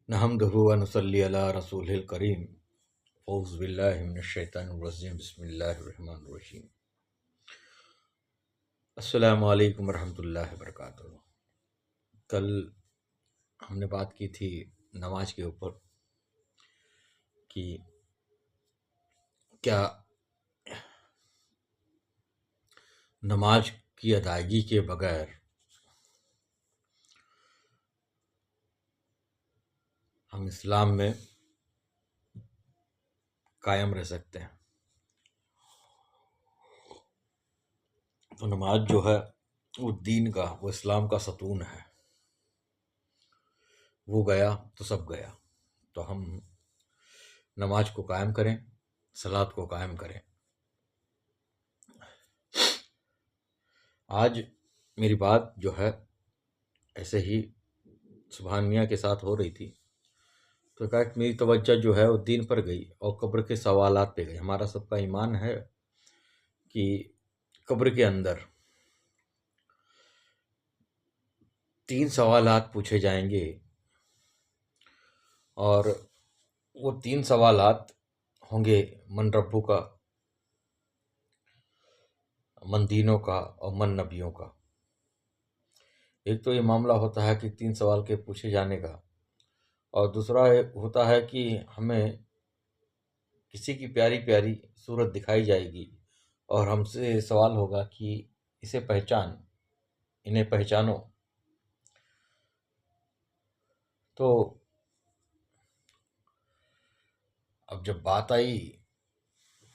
नहमदुहु व नुसल्ली अला रसूलिल करीम। औज़ु बिल्लाहि मिनश शैतानिर रजीम। बिस्मिल्लाहिर रहमानिर रहीम। अस्सलामु अलैकुम रहमतुल्लाहि व बरकातुहू। कल हमने बात की थी नमाज के ऊपर कि क्या नमाज की अदायगी के बगैर हम इस्लाम में कायम रह सकते हैं। तो नमाज जो है वो दीन का, वो इस्लाम का सतून है। वो गया तो सब गया। तो हम नमाज को कायम करें, सलात को कायम करें। आज मेरी बात जो है ऐसे ही सुभान मियाँ के साथ हो रही थी, तो कहा कि मेरी तवज्जो जो है वो दीन पर गई और कब्र के सवालात पे गई। हमारा सबका ईमान है कि कब्र के अंदर 3 सवालात पूछे जाएंगे और वो 3 सवालात होंगे मन रब्बू का, मन दीनों का और मन नबियों का। एक तो ये मामला होता है कि 3 सवाल के पूछे जाने का, और दूसरा होता है कि हमें किसी की प्यारी प्यारी सूरत दिखाई जाएगी और हमसे सवाल होगा कि इसे पहचान, इन्हें पहचानो। तो अब जब बात आई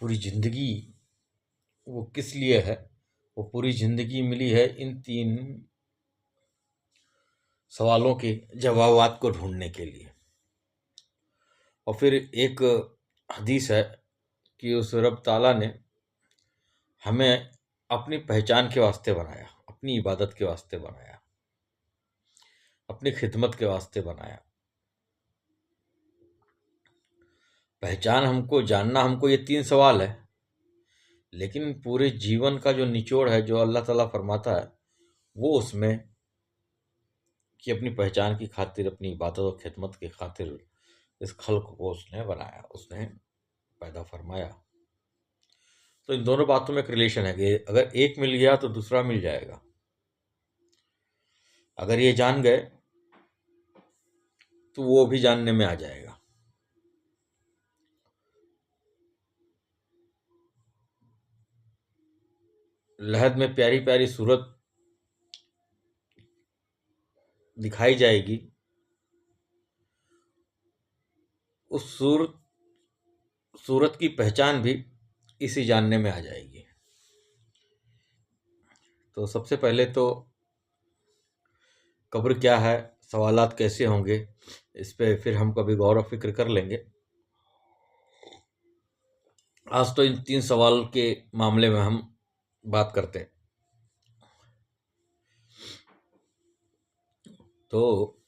पूरी ज़िंदगी वो किस लिए है, वो पूरी ज़िंदगी मिली है इन 3 सवालों के जवाबात को ढूंढने के लिए। और फिर एक हदीस है कि उस रब ताला ने हमें अपनी पहचान के वास्ते बनाया, अपनी इबादत के वास्ते बनाया, अपनी खिदमत के वास्ते बनाया। पहचान हमको, जानना हमको, ये 3 सवाल है। लेकिन पूरे जीवन का जो निचोड़ है, जो अल्लाह ताला फरमाता है, वो उसमें कि अपनी पहचान की खातिर, अपनी इबादत और खिदमत की खातिर इस खल्क को उसने बनाया, उसने पैदा फरमाया। तो इन दोनों बातों में एक रिलेशन है कि अगर एक मिल गया तो दूसरा मिल जाएगा। अगर ये जान गए तो वो भी जानने में आ जाएगा। लहद में प्यारी प्यारी सूरत दिखाई जाएगी, उस सूरत की पहचान भी इसी जानने में आ जाएगी। तो सबसे पहले तो कब्र क्या है, सवालात कैसे होंगे, इस पे फिर हम कभी गौर व फिक्र कर लेंगे। आज तो इन 3 सवाल के मामले में हम बात करते हैं। तो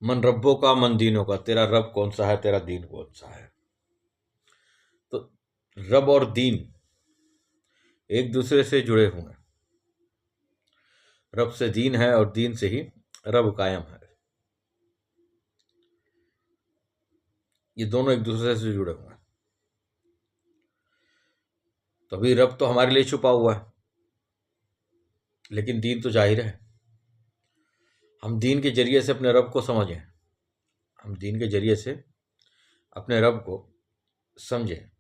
मन रब्बों का, मन दीनों का, तेरा रब कौन सा है, तेरा दीन कौन सा है। तो रब और दीन एक दूसरे से जुड़े हुए हैं। रब से दीन है और दीन से ही रब कायम है। ये दोनों एक दूसरे से जुड़े हुए हैं। तभी रब तो हमारे लिए छुपा हुआ है, लेकिन दीन तो जाहिर है। हम दीन के जरिए से अपने रब को समझें, हम दीन के जरिए से अपने रब को समझें।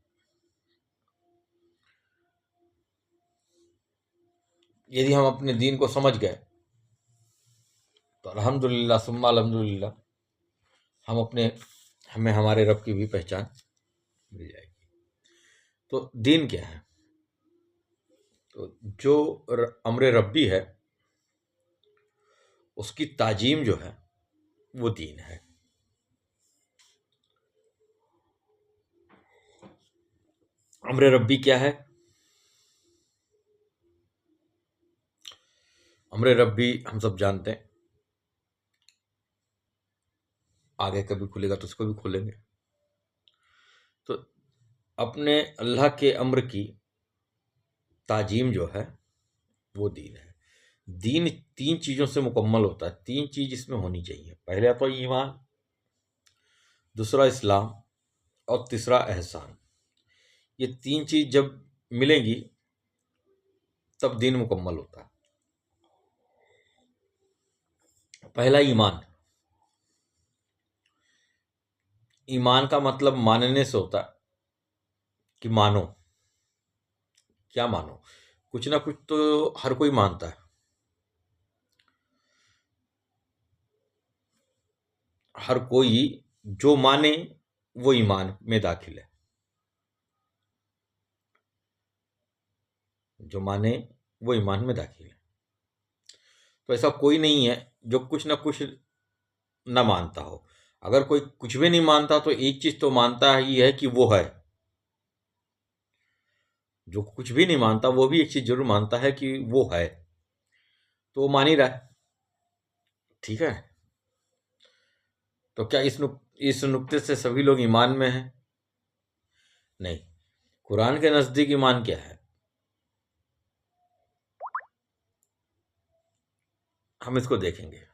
यदि हम अपने दीन को समझ गए तो अल्हम्दुलिल्लाह सुम्मा अल्हम्दुलिल्लाह, हमें हमारे रब की भी पहचान मिल जाएगी। तो दीन क्या है? तो जो अम्र रब्बी है उसकी ताजीम जो है वो दीन है। अम्र रब्बी क्या है? अम्र रब्बी हम सब जानते हैं, आगे कभी खुलेगा तो उसको भी खोलेंगे। तो अपने अल्लाह के अम्र की ताजीम जो है वो दीन है। दीन 3 चीज़ों से मुकम्मल होता है, 3 चीज़ इसमें होनी चाहिए। पहले तो ईमान, दूसरा इस्लाम और तीसरा एहसान। ये तीन चीज जब मिलेंगी तब दीन मुकम्मल होता है। पहला ईमान। ईमान का मतलब मानने से होता है कि मानो। क्या मानो? कुछ ना कुछ तो हर कोई मानता है। हर कोई जो माने वो ईमान में दाखिल है। जो माने वो ईमान में दाखिल है। तो ऐसा कोई नहीं है जो कुछ ना कुछ न मानता हो। अगर कोई कुछ भी नहीं मानता तो एक चीज तो मानता ही है कि वो है। जो कुछ भी नहीं मानता वो भी एक चीज जरूर मानता है कि वो है, तो वो मान ही रहा है। ठीक है। तो क्या इस नुक्ते से सभी लोग ईमान में हैं? नहीं। कुरान के नजदीक ईमान क्या है, हम इसको देखेंगे।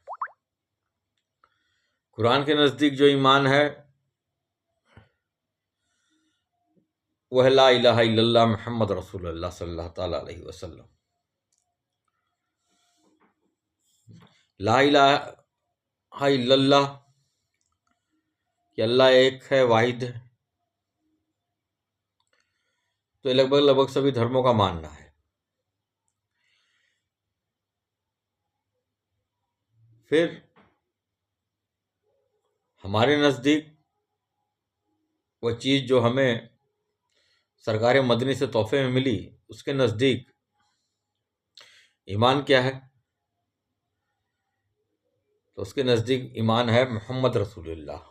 कुरान के नजदीक जो ईमान है वह ला इलाहा इल्लल्लाह मुहम्मद रसूलुल्लाह सल्लल्लाहु ताला अलैहि वसल्लम। ला इलाहा इल्लल्लाह कि अल्लाह एक है, वाहिद है। तो ये लगभग लगभग सभी धर्मों का मानना है। फिर हमारे नजदीक वह चीज जो हमें सरकार मदनी से तोहफे में मिली, उसके नजदीक ईमान क्या है? तो उसके नजदीक ईमान है मोहम्मद रसूलुल्लाह।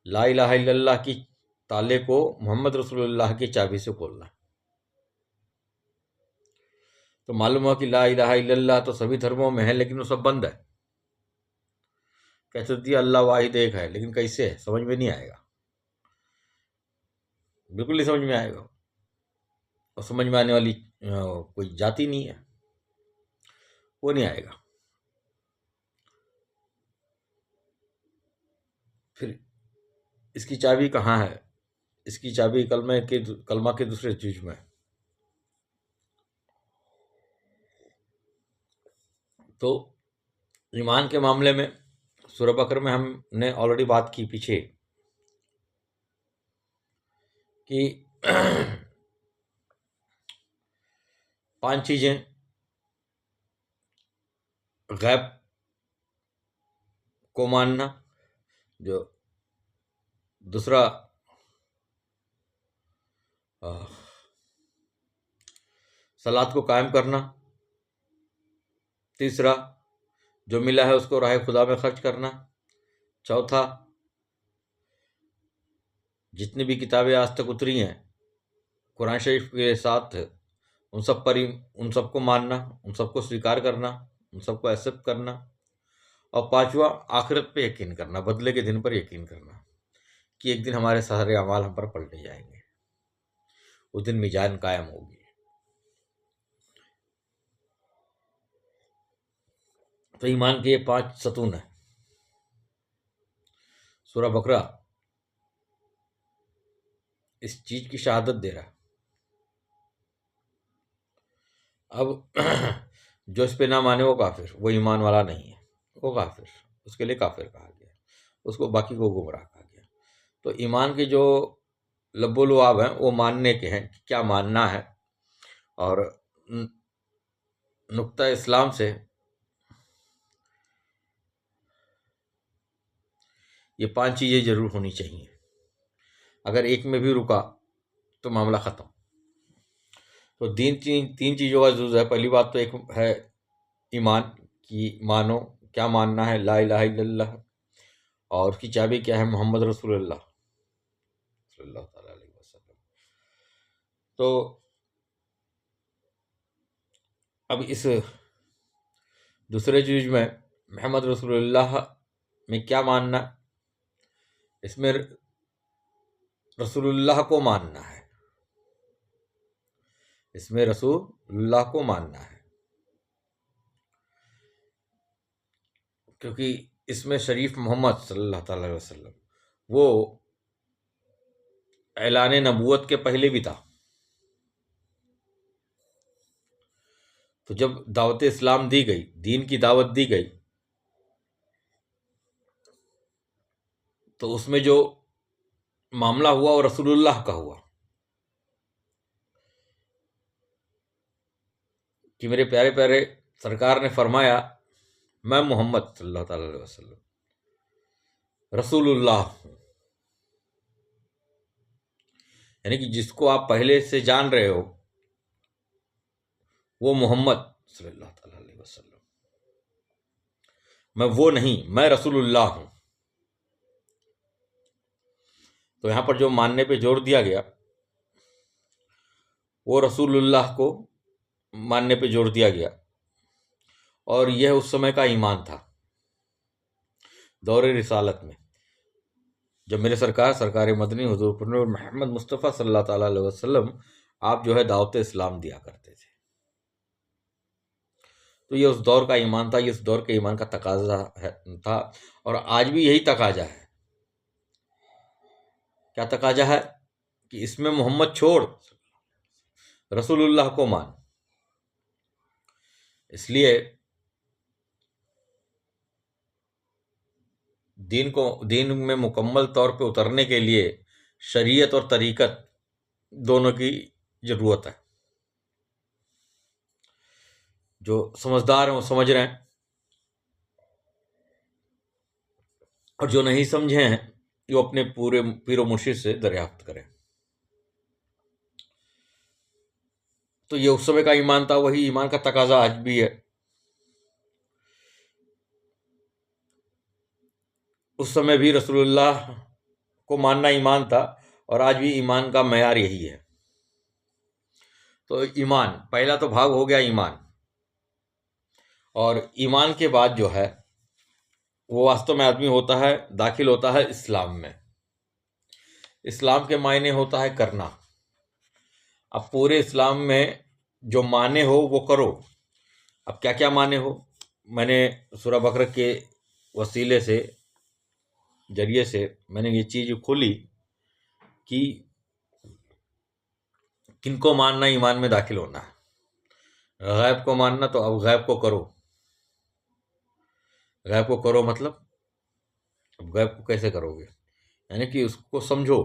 ला इलाहा इल्लल्लाह की ताले को मोहम्मद रसूलुल्लाह की चाबी से खोलना। तो मालूम हुआ कि ला इलाहा इल्लल्लाह तो सभी धर्मों में है, लेकिन वो सब बंद है। कहते दिया अल्लाह वाहिद एक है, लेकिन कैसे है समझ में नहीं आएगा। बिल्कुल नहीं समझ में आएगा। और समझ में आने वाली कोई जाति नहीं है, वो नहीं आएगा। फिर इसकी चाबी कहाँ है? इसकी चाबी कलमा के दूसरे चीज में। तो ईमान के मामले में सूरह बकरा में हमने ऑलरेडी बात की पीछे कि 5 चीजें गैब को मानना, जो दूसरा सलात को कायम करना, तीसरा जो मिला है उसको राह खुदा में खर्च करना, चौथा जितनी भी किताबें आज तक उतरी हैं कुरान शरीफ के साथ उन सब पर उन सबको मानना, उन सबको स्वीकार करना, उन सबको एक्सेप्ट करना। और पांचवा आखिरत पे यकीन करना, बदले के दिन पर यकीन करना कि एक दिन हमारे सारे अमाल हम पर पलटे जाएंगे, उस दिन मीजान कायम होगी। तो ईमान के ये 5 सतून है। सूरह बकरा इस चीज की शहादत दे रहा है। अब जो इस पे ना माने वो काफिर, वो ईमान वाला नहीं है, वो काफिर, उसके लिए काफिर कहा गया, उसको बाकी को गुमराह कहा गया। तो ईमान के जो लब्बो लुआब हैं वो मानने के हैं कि क्या मानना है। और नुक्ता इस्लाम से ये 5 चीजें जरूर होनी चाहिए। अगर एक में भी रुका तो मामला खत्म। तो तीन चीजों का जुज है। पहली बात तो एक है ईमान की मानो, क्या मानना है, ला इलाहा इल्लल्लाह। और उसकी चाबी क्या है? मोहम्मद रसूलुल्लाह सल्लल्लाहु अलैहि वसल्लम। तो अब इस दूसरे चीज में मोहम्मद रसूलुल्लाह में क्या मानना, इसमें रसूलुल्लाह को मानना है, इसमें रसूलुल्लाह को मानना है, क्योंकि इसमें शरीफ मोहम्मद सल्लल्लाहु अलैहि वसल्लम वो ऐलान नबूवत के पहले भी था। तो जब दावत इस्लाम दी गई, दीन की दावत दी गई, तो उसमें जो मामला हुआ वो रसूलुल्लाह का हुआ कि मेरे प्यारे प्यारे सरकार ने फरमाया, मैं मोहम्मद सल्लल्लाहु अलैहि वसल्लम रसूलुल्लाह हूँ। यानी कि जिसको आप पहले से जान रहे हो वो मोहम्मद सल्लल्लाहु अलैहि वसल्लम, मैं वो नहीं, मैं रसूलुल्लाह हूँ। तो यहाँ पर जो मानने पे जोर दिया गया वो रसूलुल्लाह को मानने पे जोर दिया गया, और यह उस समय का ईमान था दौरे रिसालत में, जब मेरे सरकार मदनी हुजूर मोहम्मद मुस्तफ़ा सल्लल्लाहु अलैहि वसल्लम आप जो है दावत इस्लाम दिया करते थे। तो ये उस दौर का ईमान था, ये उस दौर के ईमान का तकाजा था, और आज भी यही तकाजा है। क्या तकाजा है? कि इसमें मोहम्मद छोड़, रसूलुल्लाह को मान। इसलिए दीन में मुकम्मल तौर पे उतरने के लिए शरीयत और तरीकत दोनों की जरूरत है। जो समझदार हैं वो समझ रहे हैं, और जो नहीं समझे हैं वो अपने पूरे पीरो मुर्शिद से दरियाफ्त करें। तो ये उस समय का ईमान था, वही ईमान का तकाजा आज भी है। उस समय भी रसूलुल्लाह को मानना ईमान था, और आज भी ईमान का मयार यही है। तो ईमान पहला तो भाग हो गया ईमान, और ईमान के बाद जो है वो वास्तव में आदमी होता है, दाखिल होता है इस्लाम में। इस्लाम के मायने होता है करना। अब पूरे इस्लाम में जो माने हो वो करो। अब क्या क्या माने हो, मैंने सूरह बकरा के वसीले से जरिए से मैंने ये चीज़ खोली कि किनको मानना ईमान में दाखिल होना है। गैब को मानना, तो अब गैब को करो। गैब को करो मतलब, अब गैब को कैसे करोगे? यानी कि उसको समझो,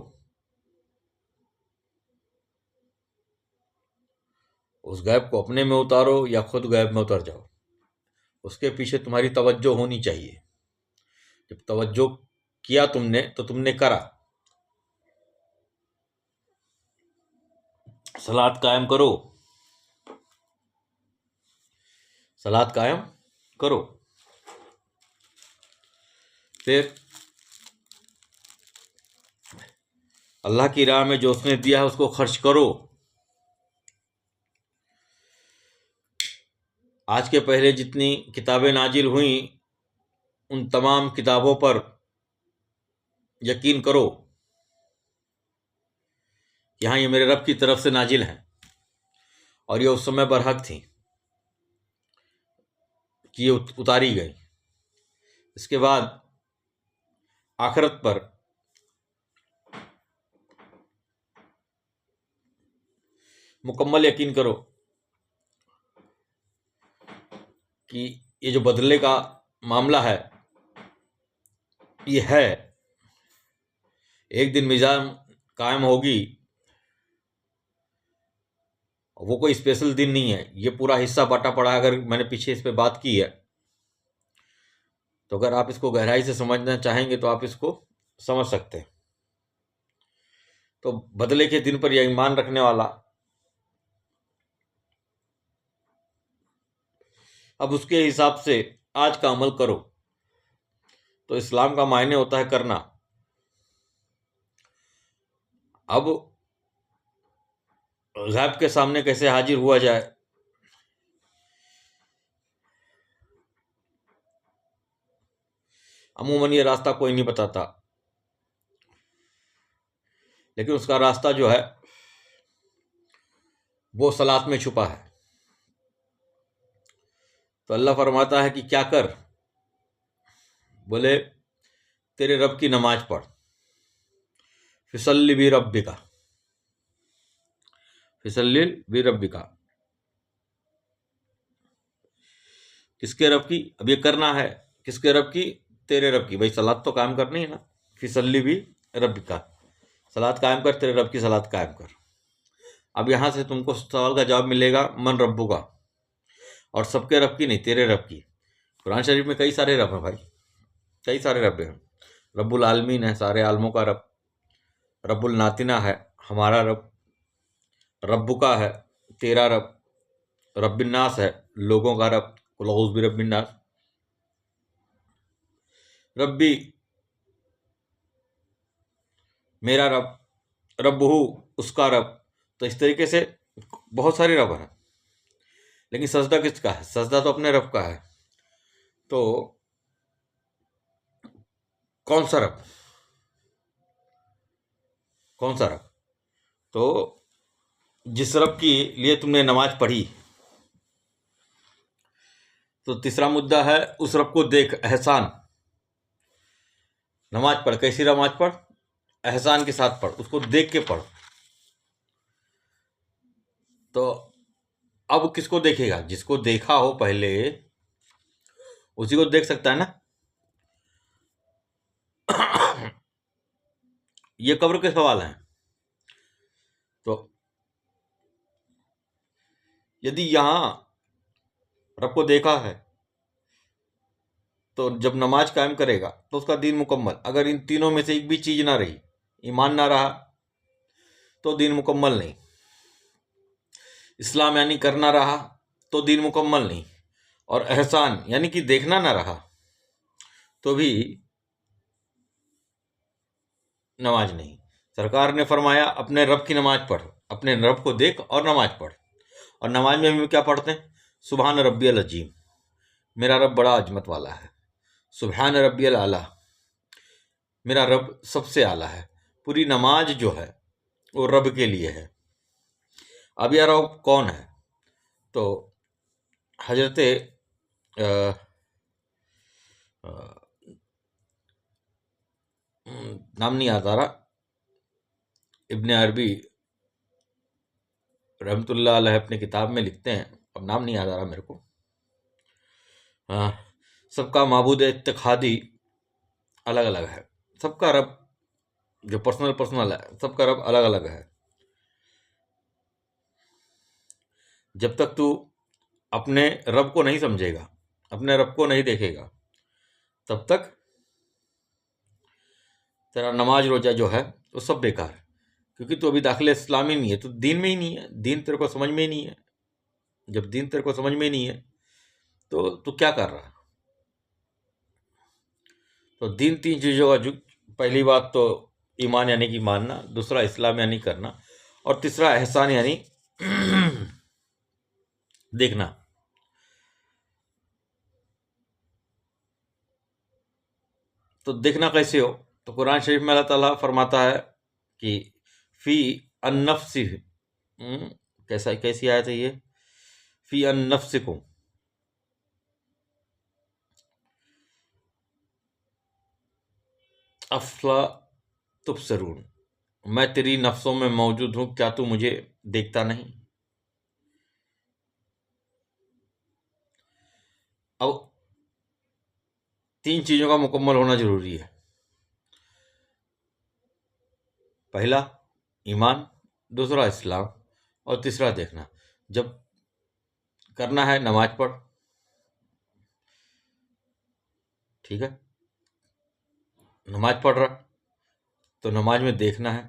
उस गैब को अपने में उतारो या खुद गैब में उतर जाओ। उसके पीछे तुम्हारी तवज्जो होनी चाहिए। जब तवज्जो किया तुमने तो तुमने करा। सलात कायम करो, सलात कायम करो। फिर अल्लाह की राह में जो उसने दिया है उसको खर्च करो। आज के पहले जितनी किताबें नाजिल हुई उन तमाम किताबों पर यकीन करो कि हाँ, ये मेरे रब की तरफ से नाजिल हैं, और ये उस समय बरहक थी कि ये उतारी गई। इसके बाद आखिरत पर मुकम्मल यकीन करो कि ये जो बदले का मामला है ये है, एक दिन मिजान कायम होगी। वो कोई स्पेशल दिन नहीं है, ये पूरा हिस्सा बांटा पड़ा है। अगर मैंने पीछे इस पे बात की है तो अगर आप इसको गहराई से समझना चाहेंगे तो आप इसको समझ सकते हैं। तो बदले के दिन पर यह ईमान रखने वाला अब उसके हिसाब से आज का अमल करो। तो इस्लाम का मायने होता है करना। अब गैब के सामने कैसे हाजिर हुआ जाए, अमूमन ये रास्ता कोई नहीं बताता, लेकिन उसका रास्ता जो है वो सलात में छुपा है। तो अल्लाह फरमाता है कि क्या कर? बोले तेरे रब की नमाज पढ़। फिसल्ली भी रब्बिका, फिसल्ली भी रब्बिका, किसके रब की? अब ये करना है किसके रब की? तेरे रब की। भाई सलाद तो कायम करनी है ना। फिसल्ली भी रब्बिका, सलाद कायम कर, तेरे रब की सलाद कायम कर। अब यहां से तुमको सवाल का जवाब मिलेगा मन रब्बू का, और सबके रब की नहीं, तेरे रब की। कुरान शरीफ में कई सारे रब हैं भाई, कई सारे रब हैं। रब्बुल आलमीन है, सारे आलमों का रब। रब्बुल नातिना है, हमारा रब। रब्बुका है, तेरा रब। रब्बिन्नास है, लोगों का रब। कुल औज़ु भी रब्बिन्नास। रब्बी, मेरा रब। रब्बहू, उसका रब। तो इस तरीके से बहुत सारे रब हैं। लेकिन सजदा किसका है? सजदा तो अपने रब का है। तो कौन सा रब? कौन सा रब? तो जिस रब की लिए तुमने नमाज पढ़ी, तो तीसरा मुद्दा है उस रब को देख, एहसान। नमाज पढ़, कैसी नमाज पढ़? एहसान के साथ पढ़, उसको देख के पढ़। तो अब किसको देखेगा? जिसको देखा हो पहले उसी को देख सकता है ना। ये कब्र के सवाल हैं। तो यदि यहां रब को देखा है तो जब नमाज कायम करेगा तो उसका दीन मुकम्मल। अगर इन तीनों में से एक भी चीज ना रही, ईमान ना रहा, तो दीन मुकम्मल नहीं। इस्लाम यानी करना रहा तो दीन मुकम्मल नहीं। और एहसान यानी कि देखना ना रहा तो भी नमाज नहीं। सरकार ने फरमाया अपने रब की नमाज पढ़, अपने रब को देख और नमाज पढ़। और नमाज में हम क्या पढ़ते हैं? सुबहान रब्बियल अजीम, मेरा रब बड़ा अजमत वाला है। सुबहान रब्बियल आला, मेरा रब सबसे आला है। पूरी नमाज जो है वो रब के लिए है। अब यार रब कौन है? तो हजरत नाम नहीं याद आ रहा, इब्ने अरबी रहमतुल्लाह अलैह अपने किताब में लिखते हैं, अब नाम नहीं याद आ रहा मेरे को। सबका माबूद इत्तेखादी अलग अलग है। सबका रब जो पर्सनल पर्सनल है, सबका रब अलग अलग है। जब तक तू अपने रब को नहीं समझेगा, अपने रब को नहीं देखेगा, तब तक तेरा नमाज रोजा जो है वो सब बेकार है। क्योंकि तू अभी दाखिल इस्लाम ही नहीं है, तो दीन में ही नहीं है, दीन तेरे को समझ में ही नहीं है। जब दीन तेरे को समझ में ही नहीं है तो तू क्या कर रहा है? तो दीन तीन चीज़ों का पहली बात तो ईमान यानी कि मानना, दूसरा इस्लाम यानी करना, और तीसरा एहसान यानी देखना। तो देखना कैसे हो? तो कुरान शरीफ में अल्लाह ताला फरमाता है कि फ़ी अन्नफ्सि, कैसा कैसी आयत है ये? फ़ी अन्नफ्सिकुम, अफला तुबसरून, मैं तेरी नफ्सों में मौजूद हूँ, क्या तू मुझे देखता नहीं? अब तीन चीज़ों का मुकम्मल होना जरूरी है। पहला ईमान, दूसरा इस्लाम, और तीसरा देखना। जब करना है नमाज पढ़, ठीक है, नमाज पढ़ रहा तो नमाज में देखना है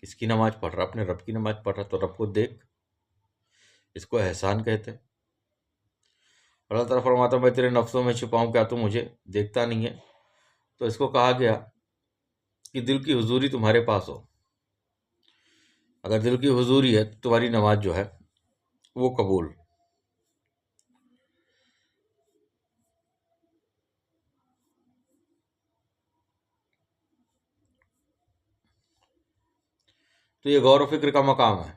किसकी नमाज पढ़ रहा? अपने रब की नमाज पढ़ रहा तो रब को देख। इसको एहसान कहते हैं। अल्लाह ताला फरमाता मैं तेरे नफ्सों में छुपाऊं, क्या तू मुझे देखता नहीं है? तो इसको कहा गया कि दिल की हुजूरी तुम्हारे पास हो। अगर दिल की हुजूरी है तो तुम्हारी नमाज जो है वो कबूल। तो ये गौर व फिक्र का मकाम है।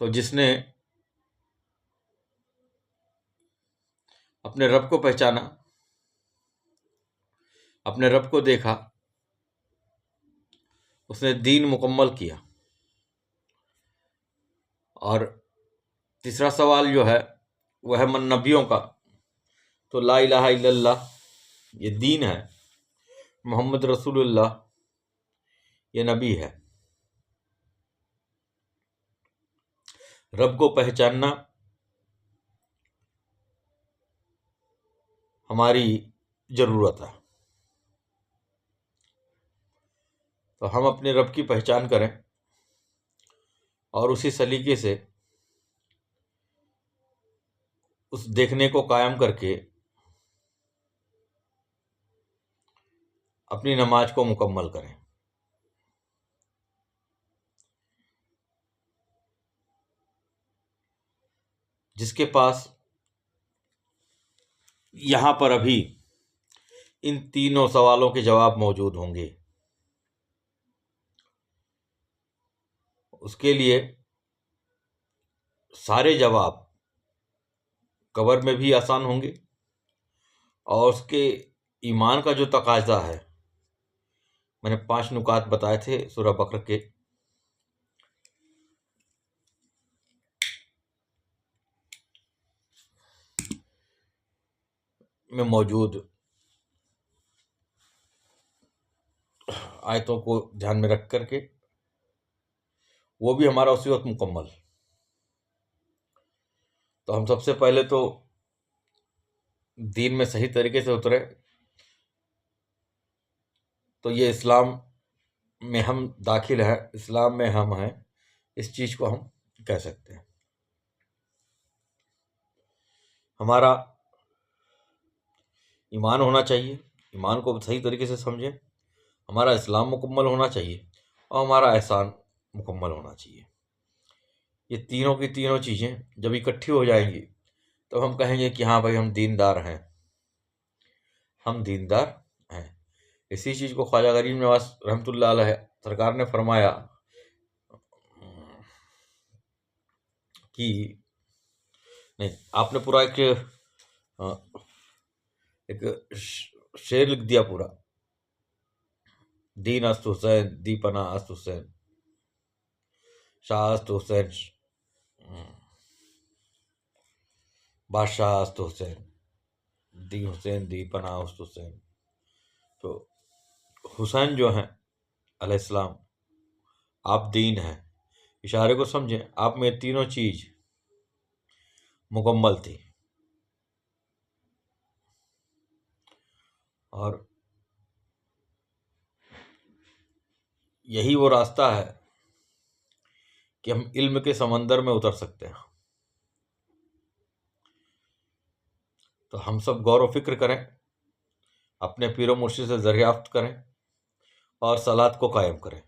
तो जिसने अपने रब को पहचाना, अपने रब को देखा, उसने दीन मुकम्मल किया। और तीसरा सवाल जो है वह है मन नबियों का। तो ला इलाहा इल्लल्लाह ये दीन है, मोहम्मद रसूलुल्लाह ये नबी है। रब को पहचानना हमारी ज़रूरत है। तो हम अपने रब की पहचान करें और उसी सलीके से उस देखने को कायम करके अपनी नमाज को मुकम्मल करें। जिसके पास यहाँ पर अभी इन तीनों सवालों के जवाब मौजूद होंगे, उसके लिए सारे जवाब कब्र में भी आसान होंगे और उसके ईमान का जो तकाजा है, मैंने 5 नुकात बताए थे सूरह बकरा के, में मौजूद आयतों को ध्यान में रख करके वो भी हमारा उसी वक्त मुकम्मल। तो हम सबसे पहले तो दीन में सही तरीके से उतरे, तो ये इस्लाम में हम दाखिल हैं, इस्लाम में हम हैं, इस चीज़ को हम कह सकते हैं। हमारा ईमान होना चाहिए, ईमान को सही तरीके से समझें, हमारा इस्लाम मुकम्मल होना चाहिए और हमारा एहसान मुकम्मल होना चाहिए। ये तीनों की तीनों चीज़ें जब इकट्ठी हो जाएंगी तो हम कहेंगे कि हाँ भाई हम दीनदार हैं, हम दीनदार हैं। इसी चीज़ को ख्वाजा गरीब नवाज रहमतुल्लाह अलैह सरकार ने फरमाया कि नहीं, आपने पूरा एक शेर लिख दिया पूरा, दीन अस्त हुसैन, दीपना अस्त हुसैन, शाह अस्त हुसैन, बादशाह अस्त हुसैन, दी हुसैन, दीपना अस्त हुसैन। तो हुसैन जो हैं अलैहिस्सलाम, आप दीन हैं। इशारे को समझें, आप में तीनों चीज़ मुकम्मल थी। और यही वो रास्ता है कि हम इल्म के समंदर में उतर सकते हैं। तो हम सब गौर व फिक्र करें, अपने पीरो मुर्शिद से दरियाफ्त करें और सलात को कायम करें,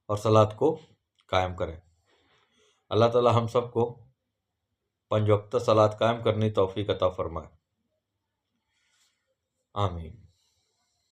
और सलात को कायम करें। अल्लाह ताला हम सबको 5 वक्त सलात कायम करने की तौफीक अता फरमाए। आमीन।